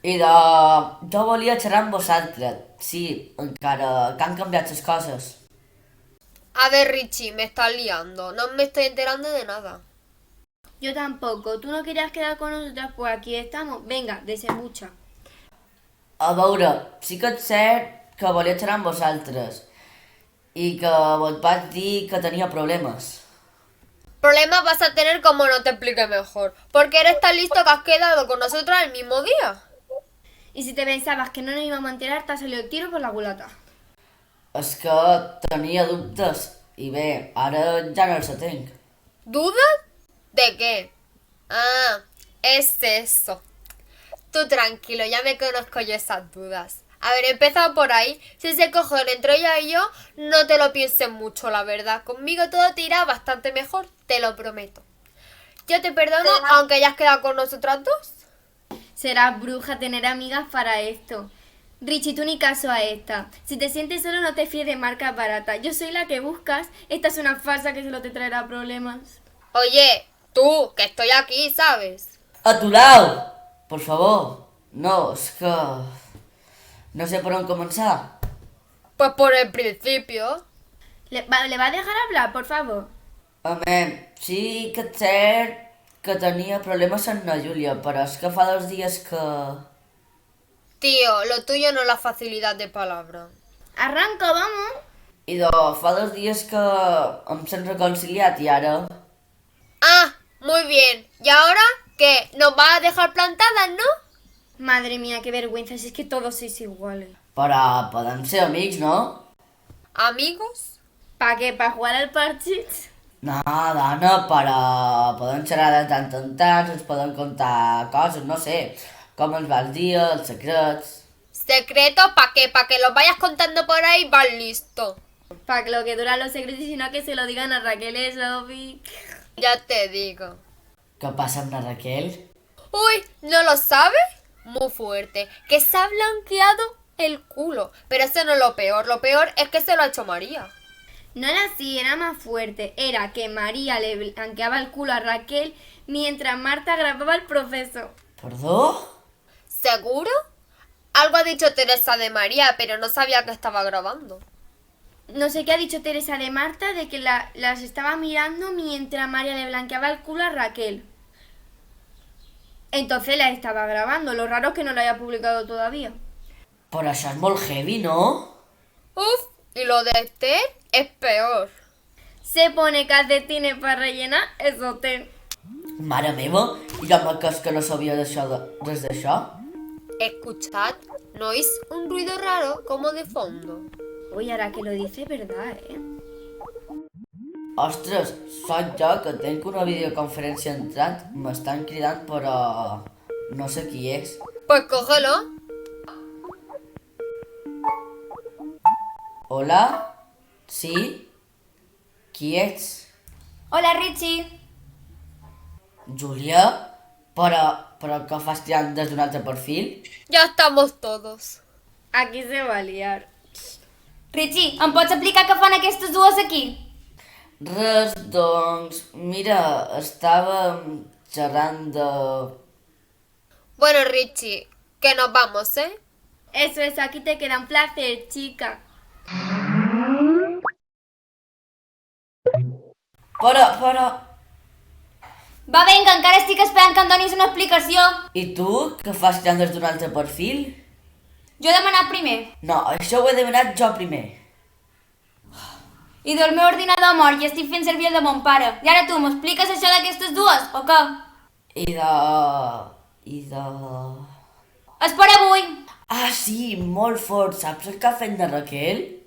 I de... Jo volia xerrar amb vosaltres. Sí, encara que han canviat les coses. A ver, Richie, me estás liando. No me estoy enterando de nada. Yo tampoco. ¿Tú no querías quedar con nosotras? Pues aquí estamos. Venga, desembucha. A veure, sí que és cert que volia xerrar amb vosaltres i que vos vaig dir que tenia problemes. Problemas vas a tener como no te explique mejor. Porque eres tan listo que has quedado con nosotros el mismo día. Y si te pensabas que no nos íbamos a enterar, te ha salido el tiro por la culata. És que tenia dubtes i bé, ara ja no els tenc. ¿Dudas? ¿De qué? Ah, es eso. Tú tranquilo, ya me conozco yo esas dudas. A ver, empezado por ahí. Si se cogen entre ella y yo, no te lo pienses mucho, la verdad. Conmigo todo te irá bastante mejor, te lo prometo. Yo te perdono, aunque hayas quedado con nosotras dos. Serás bruja tener amigas para esto. Richie, tú ni caso a esta. Si te sientes solo, no te fíes de marcas baratas. Yo soy la que buscas. Esta es una farsa que solo te traerá problemas. Oye, tú, que estoy aquí, ¿sabes? A tu lado! Per favor. No, és que... No sé per on començar. Pues por el principio. ¿Le va a dejar hablar, por favor? Sí que és cert que tenia problemes amb la Júlia, però és que fa 2 dies que... Tío, lo tuyo no es la facilidad de palabra. Arranca, vamos. I fa 2 dies que em s'han reconciliat i ara... Ah, muy bien. ¿Y ahora qué? ¿Nos vas a dejar plantadas, no? Madre mía, qué vergüenza. Si es que todos sois iguales. Però podem ser amics, no? ¿Amigos? ¿Para qué? ¿Para jugar al parchís? No, dona, però podem xerrar de tant en tant, ens podem contar coses, no sé, com ens va el dia, els secrets... ¿Secretos para qué? ¿Para que los vayas contando por ahí? Vas listo. Para que lo que duran los secretos y si no que se lo digan a Raquel y Sofi. Ya te digo. Què passa amb la Raquel? Uy, ¿no lo sabes? Muy fuerte. Que se ha blanqueado el culo. Pero eso no es lo peor. Lo peor es que se lo ha hecho María. No era así, era más fuerte. Era que María le blanqueaba el culo a Raquel mientras Marta grababa el proceso. Perdó? ¿Seguro? Algo ha dicho Teresa de María, pero no sabía que estaba grabando. No sé qué ha dicho Teresa de Marta de que las estaba mirando mientras María le blanqueaba el culo a Raquel. Entonces la estaba grabando. Lo raro es que no la haya publicado todavía. Però això és molt heavy, no? Uf, y lo de Esther es peor. Se pone calcetines para rellenar, eso ten. Mare meva, i jo que no sabia res d'això? Escuchad, ¿no oís un ruido raro como de fondo? Oye, ahora que lo dice, verdad, ¿eh? Ostres, soc jo que tenc una videoconferència entrant, m'estan cridant però... no sé qui és. Pues cógelo. Hola? Sí? Qui ets? Hola, Richie. Júlia? Però què fas tirant des d'un altre perfil? Ya estamos todos. Aquí se va a liar. Richie, em pots explicar què fan aquestes dues aquí? Res, doncs... Mira, estàvem xerrant de... Bueno, Richie, que nos vamos, ¿eh? Eso es, aquí te queda un placer, chica. Però... Va, vinga, encara estic esperant que em donis una explicació. I tu, què fas tirant des d'un altre perfil? Jo he demanat primer. No, això ho he demanat jo primer. I del meu ordinador mort i estic fent servir el de mon pare. I ara tu m'expliques això d'aquestes dues, o què? I de... És per avui. Ah, sí, molt fort. Saps el que ha fet la Raquel?